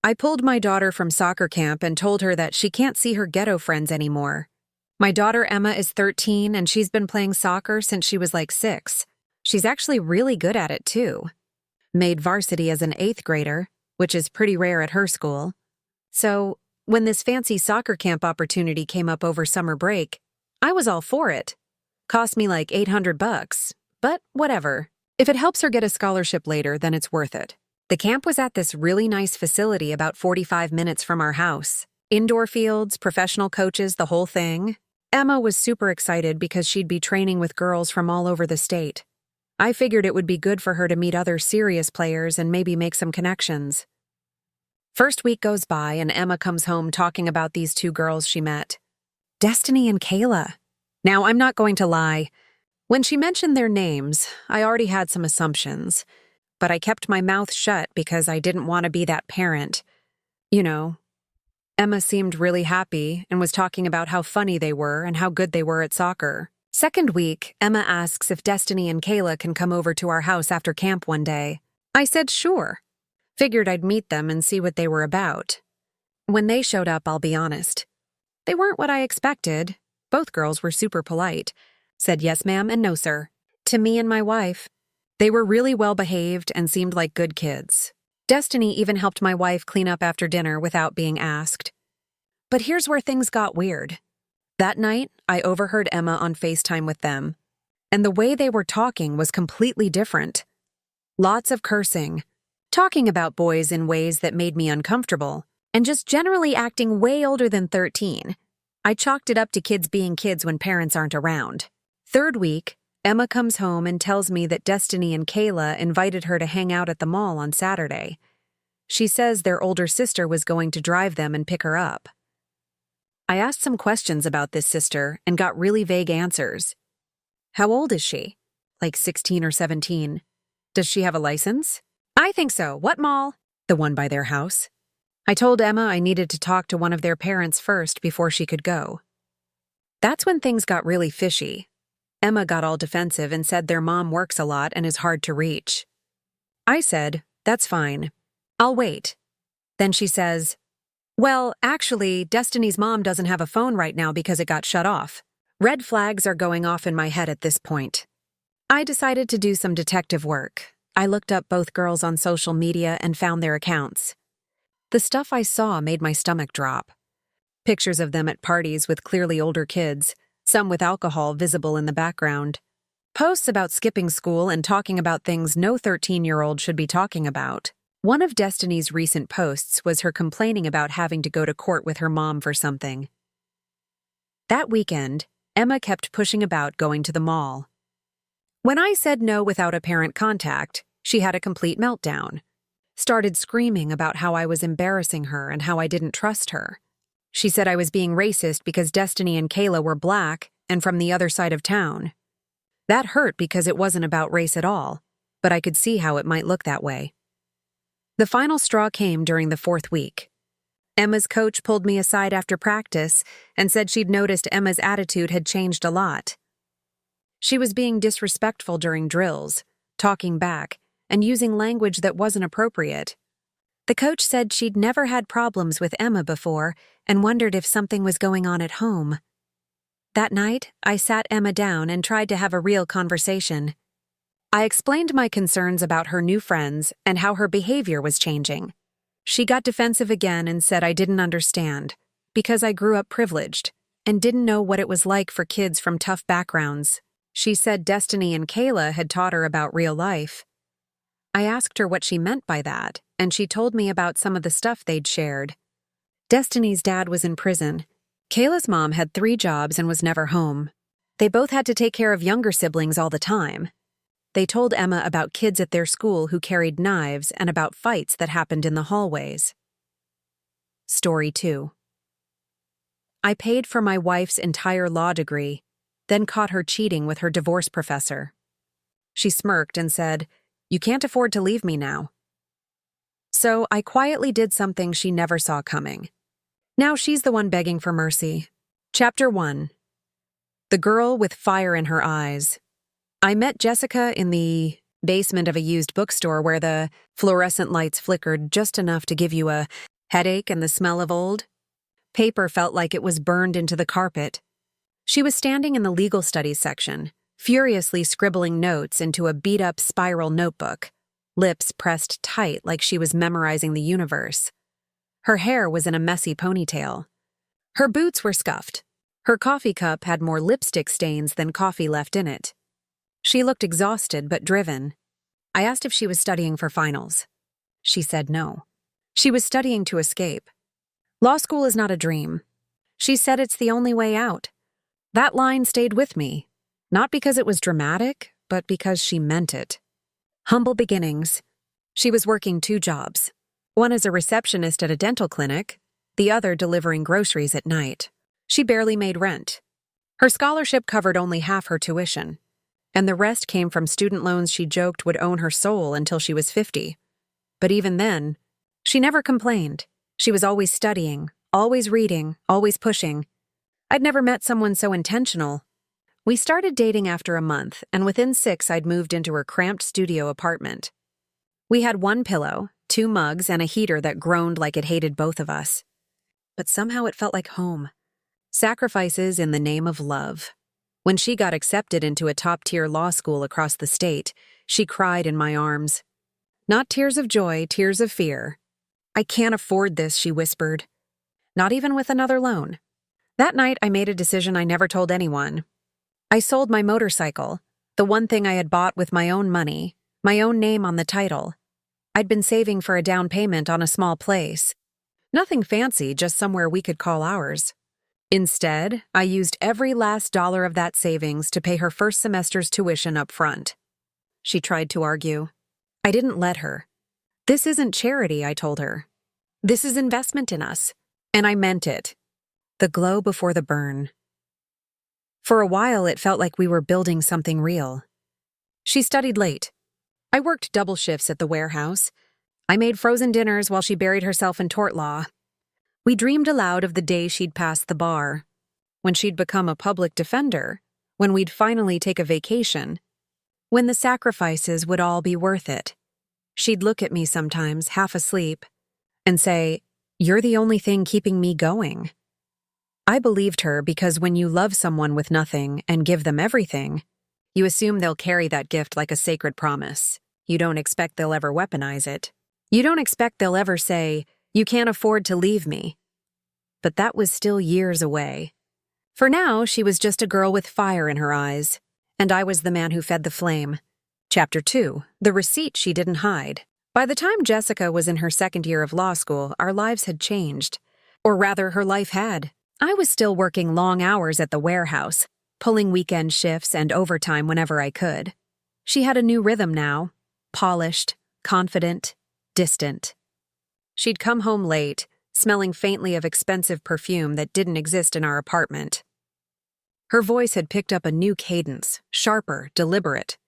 I pulled my daughter from soccer camp and told her that she can't see her ghetto friends anymore. My daughter Emma is 13 and she's been playing soccer since she was like 6. She's actually really good at it too. Made varsity as an 8th grader, which is pretty rare at her school. So, when this fancy soccer camp opportunity came up over summer break, I was all for it. Cost me like $800, but whatever. If it helps her get a scholarship later, then it's worth it. The camp was at this really nice facility about 45 minutes from our house. Indoor fields, professional coaches, the whole thing. Emma was super excited because she'd be training with girls from all over the state. I figured it would be good for her to meet other serious players and maybe make some connections. First week goes by and Emma comes home talking about these 2 girls she met. Destiny and Kayla. Now, I'm not going to lie. When she mentioned their names, I already had some assumptions, but I kept my mouth shut because I didn't want to be that parent. You know. Emma seemed really happy and was talking about how funny they were and how good they were at soccer. Second week, Emma asks if Destiny and Kayla can come over to our house after camp one day. I said sure. Figured I'd meet them and see what they were about. When they showed up, I'll be honest. They weren't what I expected. Both girls were super polite. Said yes ma'am and no sir. To me and my wife. They were really well behaved and seemed like good kids. Destiny even helped my wife clean up after dinner without being asked. But here's where things got weird. That night, I overheard Emma on FaceTime with them, and the way they were talking was completely different. Lots of cursing, talking about boys in ways that made me uncomfortable, and just generally acting way older than 13. I chalked it up to kids being kids when parents aren't around. Third week, Emma comes home and tells me that Destiny and Kayla invited her to hang out at the mall on Saturday. She says their older sister was going to drive them and pick her up. I asked some questions about this sister and got really vague answers. How old is she? Like 16 or 17. Does she have a license? I think so. What mall? The one by their house. I told Emma I needed to talk to one of their parents first before she could go. That's when things got really fishy. Emma got all defensive and said their mom works a lot and is hard to reach. I said, that's fine. I'll wait. Then she says, well, actually, Destiny's mom doesn't have a phone right now because it got shut off. Red flags are going off in my head at this point. I decided to do some detective work. I looked up both girls on social media and found their accounts. The stuff I saw made my stomach drop. Pictures of them at parties with clearly older kids, some with alcohol visible in the background. Posts about skipping school and talking about things no 13-year-old should be talking about. One of Destiny's recent posts was her complaining about having to go to court with her mom for something. That weekend, Emma kept pushing about going to the mall. When I said no without apparent contact, she had a complete meltdown. Started screaming about how I was embarrassing her and how I didn't trust her. She said I was being racist because Destiny and Kayla were black and from the other side of town. That hurt because it wasn't about race at all, but I could see how it might look that way. The final straw came during the 4th week. Emma's coach pulled me aside after practice and said she'd noticed Emma's attitude had changed a lot. She was being disrespectful during drills, talking back, and using language that wasn't appropriate. The coach said she'd never had problems with Emma before and wondered if something was going on at home. That night, I sat Emma down and tried to have a real conversation. I explained my concerns about her new friends and how her behavior was changing. She got defensive again and said I didn't understand, because I grew up privileged and didn't know what it was like for kids from tough backgrounds. She said Destiny and Kayla had taught her about real life. I asked her what she meant by that, and she told me about some of the stuff they'd shared. Destiny's dad was in prison. Kayla's mom had 3 jobs and was never home. They both had to take care of younger siblings all the time. They told Emma about kids at their school who carried knives and about fights that happened in the hallways. Story 2. I paid for my wife's entire law degree, then caught her cheating with her divorce professor. She smirked and said, "You can't afford to leave me now." So I quietly did something she never saw coming. Now she's the one begging for mercy. Chapter 1. The girl with fire in her eyes. I met Jessica in the basement of a used bookstore where the fluorescent lights flickered just enough to give you a Headache and the smell of old. Paper felt like it was burned into the carpet. She was standing in the legal studies section, furiously scribbling notes into a beat-up spiral notebook, lips pressed tight like she was memorizing the universe. Her hair was in a messy ponytail. Her boots were scuffed. Her coffee cup had more lipstick stains than coffee left in it. She looked exhausted but driven. I asked if she was studying for finals. She said no. She was studying to escape. Law school is not a dream. She said it's the only way out. That line stayed with me, not because it was dramatic, but because she meant it. Humble beginnings. She was working 2 jobs. One as a receptionist at a dental clinic, the other delivering groceries at night. She barely made rent. Her scholarship covered only half her tuition, and the rest came from student loans she joked would own her soul until she was 50. But even then, she never complained. She was always studying, always reading, always pushing. I'd never met someone so intentional. We started dating after a month, and within 6 I'd moved into her cramped studio apartment. We had 1 pillow, 2 mugs, and a heater that groaned like it hated both of us. But somehow it felt like home. Sacrifices in the name of love. When she got accepted into a top-tier law school across the state, she cried in my arms. Not tears of joy, tears of fear. I can't afford this, she whispered. Not even with another loan. That night, I made a decision I never told anyone. I sold my motorcycle, the one thing I had bought with my own money, my own name on the title. I'd been saving for a down payment on a small place. Nothing fancy, just somewhere we could call ours. Instead, I used every last dollar of that savings to pay her first semester's tuition up front. She tried to argue. I didn't let her. This isn't charity, I told her. This is investment in us. And I meant it. The glow before the burn. For a while, it felt like we were building something real. She studied late. I worked double shifts at the warehouse. I made frozen dinners while she buried herself in tort law. We dreamed aloud of the day she'd pass the bar, when she'd become a public defender, when we'd finally take a vacation, when the sacrifices would all be worth it. She'd look at me sometimes, half asleep, and say, "You're the only thing keeping me going." I believed her because when you love someone with nothing and give them everything, you assume they'll carry that gift like a sacred promise. You don't expect they'll ever weaponize it. You don't expect they'll ever say, "You can't afford to leave me." But that was still years away. For now, she was just a girl with fire in her eyes, and I was the man who fed the flame. Chapter 2, the receipt she didn't hide. By the time Jessica was in her 2nd year of law school, our lives had changed. Or rather, her life had. I was still working long hours at the warehouse, pulling weekend shifts and overtime whenever I could. She had a new rhythm now, polished, confident, distant. She'd come home late, smelling faintly of expensive perfume that didn't exist in our apartment. Her voice had picked up a new cadence, sharper, deliberate.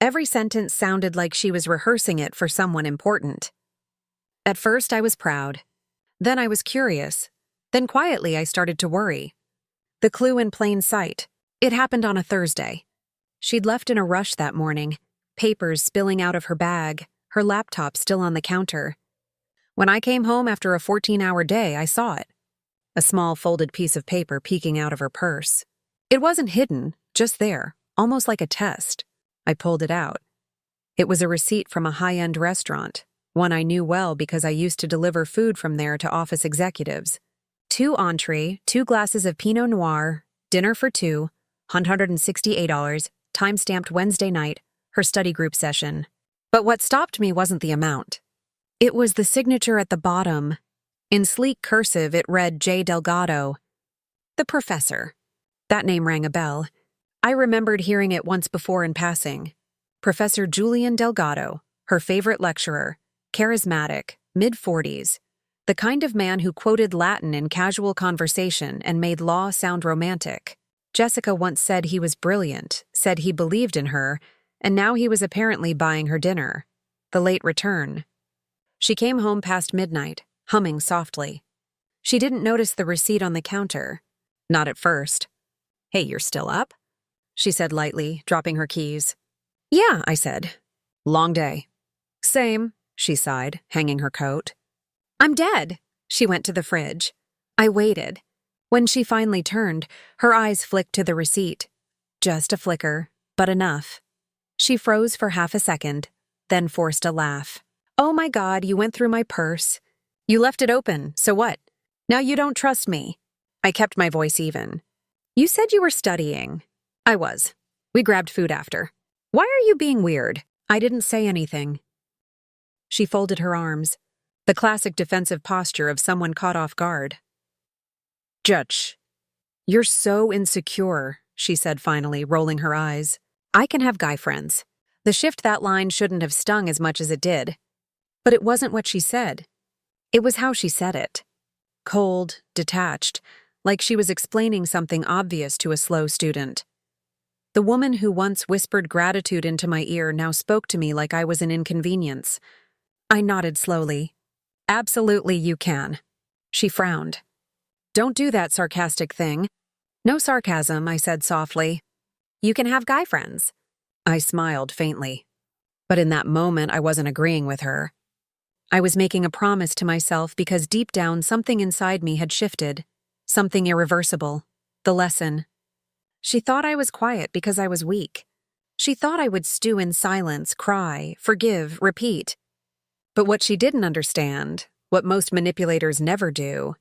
Every sentence sounded like she was rehearsing it for someone important. At first, I was proud. Then I was curious. Then quietly, I started to worry. The clue in plain sight. It happened on a Thursday. She'd left in a rush that morning, papers spilling out of her bag, her laptop still on the counter. When I came home after a 14-hour day, I saw it. A small folded piece of paper peeking out of her purse. It wasn't hidden, just there, almost like a test. I pulled it out. It was a receipt from a high-end restaurant, one I knew well because I used to deliver food from there to office executives. 2 entree, 2 glasses of Pinot Noir, dinner for 2, $168, time-stamped Wednesday night, her study group session. But what stopped me wasn't the amount. It was the signature at the bottom. In sleek cursive, it read J. Delgado. The professor. That name rang a bell. I remembered hearing it once before in passing. Professor Julian Delgado, her favorite lecturer, charismatic, mid-40s, the kind of man who quoted Latin in casual conversation and made law sound romantic. Jessica once said he was brilliant, said he believed in her, and now he was apparently buying her dinner. The late return. She came home past midnight, humming softly. She didn't notice the receipt on the counter. Not at first. "Hey, you're still up?" she said lightly, dropping her keys. "Yeah," I said. "Long day." "Same," she sighed, hanging her coat. "I'm dead," She went to the fridge. I waited. When she finally turned, her eyes flicked to the receipt. Just a flicker, but enough. She froze for half a second, then forced a laugh. Oh my God, you went through my purse. You left it open, so what? Now you don't trust me. I kept my voice even. You said you were studying. I was. We grabbed food after. Why are you being weird? I didn't say anything. She folded her arms, the classic defensive posture of someone caught off guard. Judge, you're so insecure, she said finally, rolling her eyes. I can have guy friends. The shift that line shouldn't have stung as much as it did. But it wasn't what she said. It was how she said it. Cold, detached, like she was explaining something obvious to a slow student. The woman who once whispered gratitude into my ear now spoke to me like I was an inconvenience. I nodded slowly. Absolutely you can. She frowned. Don't do that sarcastic thing. No sarcasm, I said softly. You can have guy friends. I smiled faintly. But in that moment, I wasn't agreeing with her. I was making a promise to myself because deep down something inside me had shifted. Something irreversible. The lesson. She thought I was quiet because I was weak. She thought I would stew in silence, cry, forgive, repeat. But what she didn't understand, what most manipulators never do,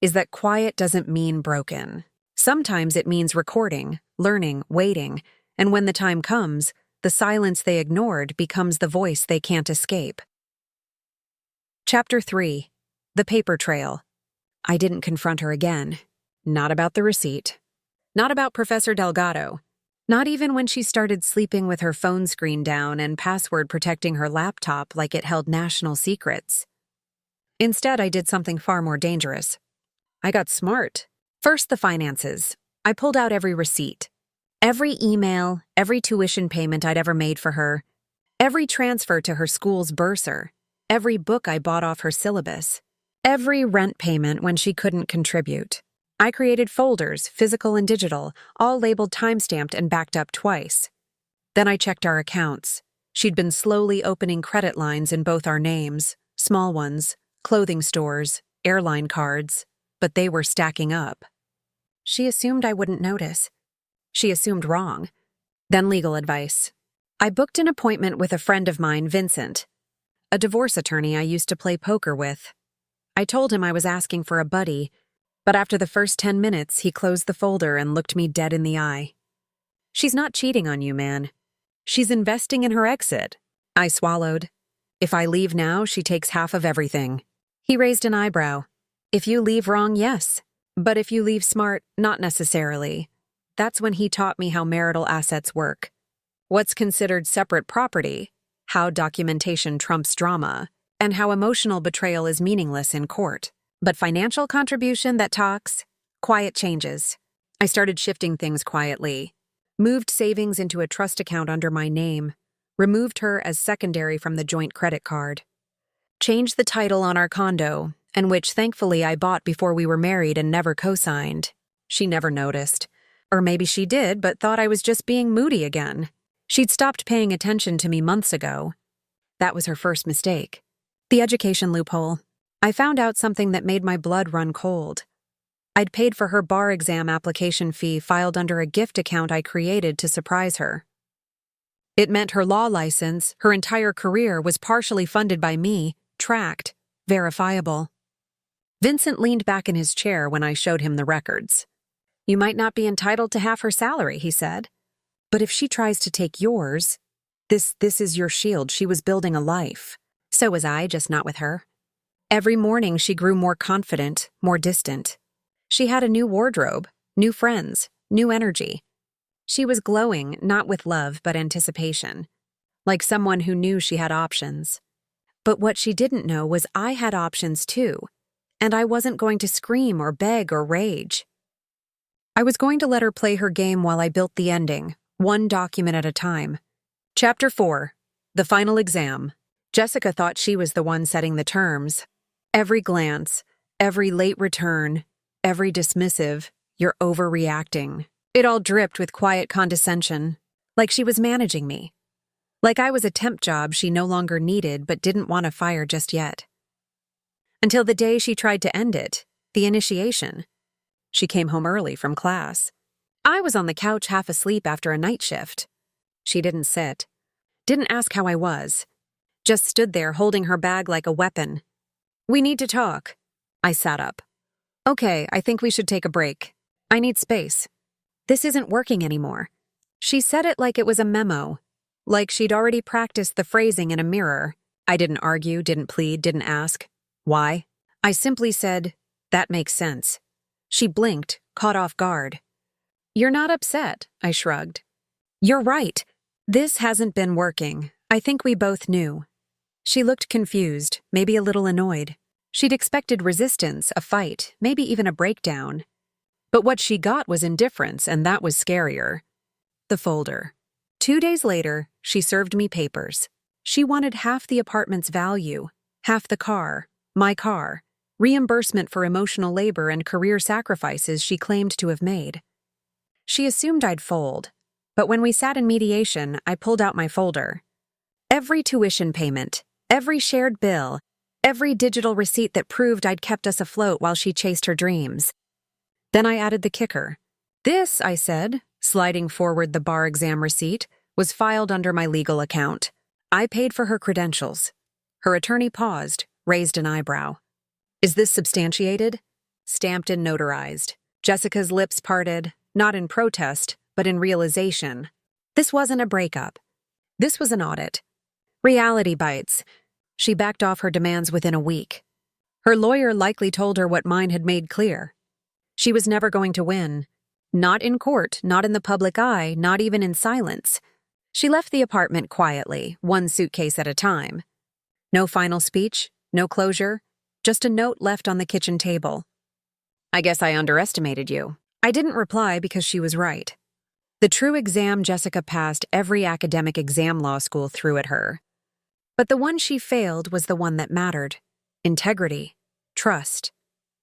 is that quiet doesn't mean broken. Sometimes it means recording, learning, waiting, and when the time comes, the silence they ignored becomes the voice they can't escape. Chapter 3. The Paper Trail. I didn't confront her again. Not about the receipt. Not about Professor Delgado. Not even when she started sleeping with her phone screen down and password protecting her laptop like it held national secrets. Instead, I did something far more dangerous. I got smart. First, the finances. I pulled out every receipt. Every email, every tuition payment I'd ever made for her. Every transfer to her school's bursar. Every book I bought off her syllabus. Every rent payment when she couldn't contribute. I created folders, physical and digital, all labeled timestamped and backed up twice. Then I checked our accounts. She'd been slowly opening credit lines in both our names, small ones, clothing stores, airline cards, but they were stacking up. She assumed I wouldn't notice. She assumed wrong. Then legal advice. I booked an appointment with a friend of mine, Vincent, a divorce attorney I used to play poker with. I told him I was asking for a buddy, but after the first 10 minutes, he closed the folder and looked me dead in the eye. She's not cheating on you, man. She's investing in her exit. I swallowed. If I leave now, she takes half of everything. He raised an eyebrow. If you leave wrong, yes. But if you leave smart, not necessarily. That's when he taught me how marital assets work. What's considered separate property, how documentation trumps drama, and how emotional betrayal is meaningless in court. But financial contribution that talks, quiet changes. I started shifting things quietly. Moved savings into a trust account under my name. Removed her as secondary from the joint credit card. Changed the title on our condo, and which thankfully I bought before we were married and never co-signed. She never noticed. Or maybe she did, but thought I was just being moody again. She'd stopped paying attention to me months ago. That was her first mistake. The education loophole. I found out something that made my blood run cold. I'd paid for her bar exam application fee filed under a gift account I created to surprise her. It meant her law license, her entire career, was partially funded by me, tracked, verifiable. Vincent leaned back in his chair when I showed him the records. You might not be entitled to half her salary, he said. But if she tries to take yours, this is your shield. She was building a life. So was I, just not with her. Every morning she grew more confident, more distant. She had a new wardrobe, new friends, new energy. She was glowing, not with love, but anticipation. Like someone who knew she had options. But what she didn't know was I had options too, and I wasn't going to scream or beg or rage. I was going to let her play her game while I built the ending, one document at a time. Chapter 4. The Final Exam. Jessica thought she was the one setting the terms. Every glance, every late return, every dismissive, "You're overreacting." It all dripped with quiet condescension, like she was managing me. Like I was a temp job she no longer needed but didn't want to fire just yet. Until the day she tried to end it, the initiation. She came home early from class. I was on the couch half asleep after a night shift. She didn't sit. Didn't ask how I was. Just stood there holding her bag like a weapon. "We need to talk." I sat up. "Okay, I think we should take a break. I need space. This isn't working anymore." She said it like it was a memo, like she'd already practiced the phrasing in a mirror. I didn't argue, didn't plead, didn't ask. Why? I simply said, "That makes sense." She blinked, caught off guard. "You're not upset," I shrugged. "You're right. This hasn't been working. I think we both knew." She looked confused, maybe a little annoyed. She'd expected resistance, a fight, maybe even a breakdown. But what she got was indifference, and that was scarier. The folder. 2 days later, she served me papers. She wanted half the apartment's value, half the car, my car, reimbursement for emotional labor and career sacrifices she claimed to have made. She assumed I'd fold, but when we sat in mediation, I pulled out my folder. Every tuition payment, every shared bill, every digital receipt that proved I'd kept us afloat while she chased her dreams. Then I added the kicker. "This," I said, sliding forward the bar exam receipt, "was filed under my legal account. I paid for her credentials." Her attorney paused, raised an eyebrow. "Is this substantiated?" Stamped and notarized. Jessica's lips parted, not in protest, but in realization. This wasn't a breakup. This was an audit. Reality bites. She backed off her demands within a week. Her lawyer likely told her what mine had made clear. She was never going to win. Not in court, not in the public eye, not even in silence. She left the apartment quietly, one suitcase at a time. No final speech, no closure, just a note left on the kitchen table. "I guess I underestimated you." I didn't reply because she was right. The true exam Jessica passed every academic exam law school threw at her. But the one she failed was the one that mattered. Integrity, trust,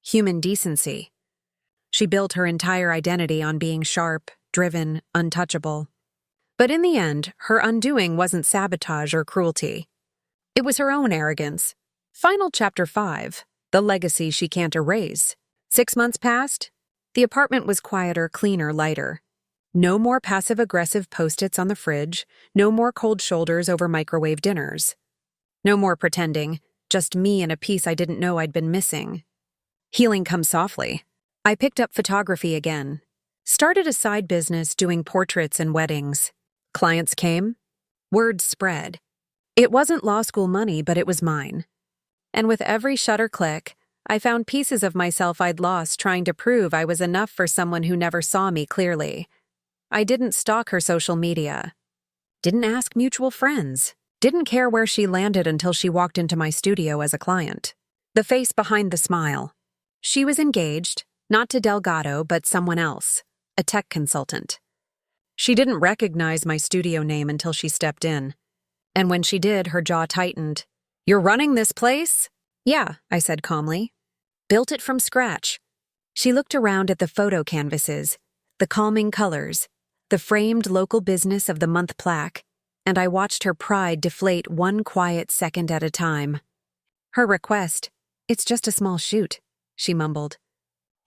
human decency. She built her entire identity on being sharp, driven, untouchable. But in the end, her undoing wasn't sabotage or cruelty. It was her own arrogance. Final chapter 5, the legacy she can't erase. 6 months passed. The apartment was quieter, cleaner, lighter. No more passive-aggressive post-its on the fridge, no more cold shoulders over microwave dinners. No more pretending, just me and a piece I didn't know I'd been missing. Healing comes softly. I picked up photography again. Started a side business doing portraits and weddings. Clients came. Word spread. It wasn't law school money, but it was mine. And with every shutter click, I found pieces of myself I'd lost trying to prove I was enough for someone who never saw me clearly. I didn't stalk her social media. Didn't ask mutual friends. Didn't care where she landed until she walked into my studio as a client. The face behind the smile. She was engaged, not to Delgado, but someone else, a tech consultant. She didn't recognize my studio name until she stepped in. And when she did, her jaw tightened. "You're running this place?" "Yeah," I said calmly. "Built it from scratch." She looked around at the photo canvases, the calming colors, the framed local business of the month plaque, and I watched her pride deflate one quiet second at a time. Her request, "It's just a small shoot," she mumbled.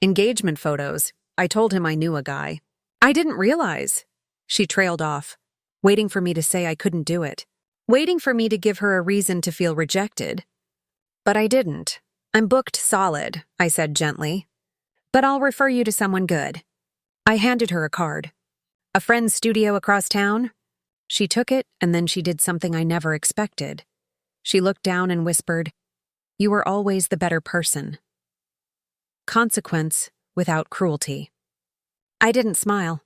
"Engagement photos." I told him I knew a guy. "I didn't realize." She trailed off, waiting for me to say I couldn't do it, waiting for me to give her a reason to feel rejected. But I didn't. "I'm booked solid," I said gently. "But I'll refer you to someone good." I handed her a card. "A friend's studio across town?" She took it, and then she did something I never expected. She looked down and whispered, "You were always the better person." Consequence without cruelty. I didn't smile.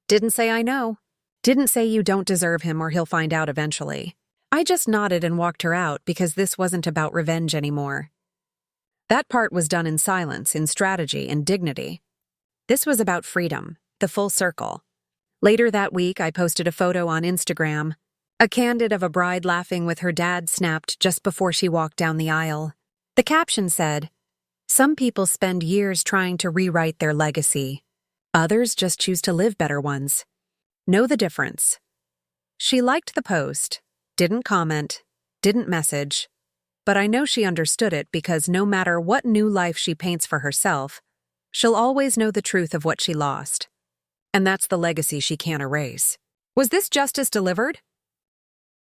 Didn't say I know. Didn't say you don't deserve him or he'll find out eventually. I just nodded and walked her out because this wasn't about revenge anymore. That part was done in silence, in strategy, in dignity. This was about freedom, the full circle. Later that week, I posted a photo on Instagram, a candid of a bride laughing with her dad snapped just before she walked down the aisle. The caption said, "Some people spend years trying to rewrite their legacy. Others just choose to live better ones. Know the difference." She liked the post, didn't comment, didn't message, but I know she understood it because no matter what new life she paints for herself, she'll always know the truth of what she lost. And that's the legacy she can't erase. Was this justice delivered?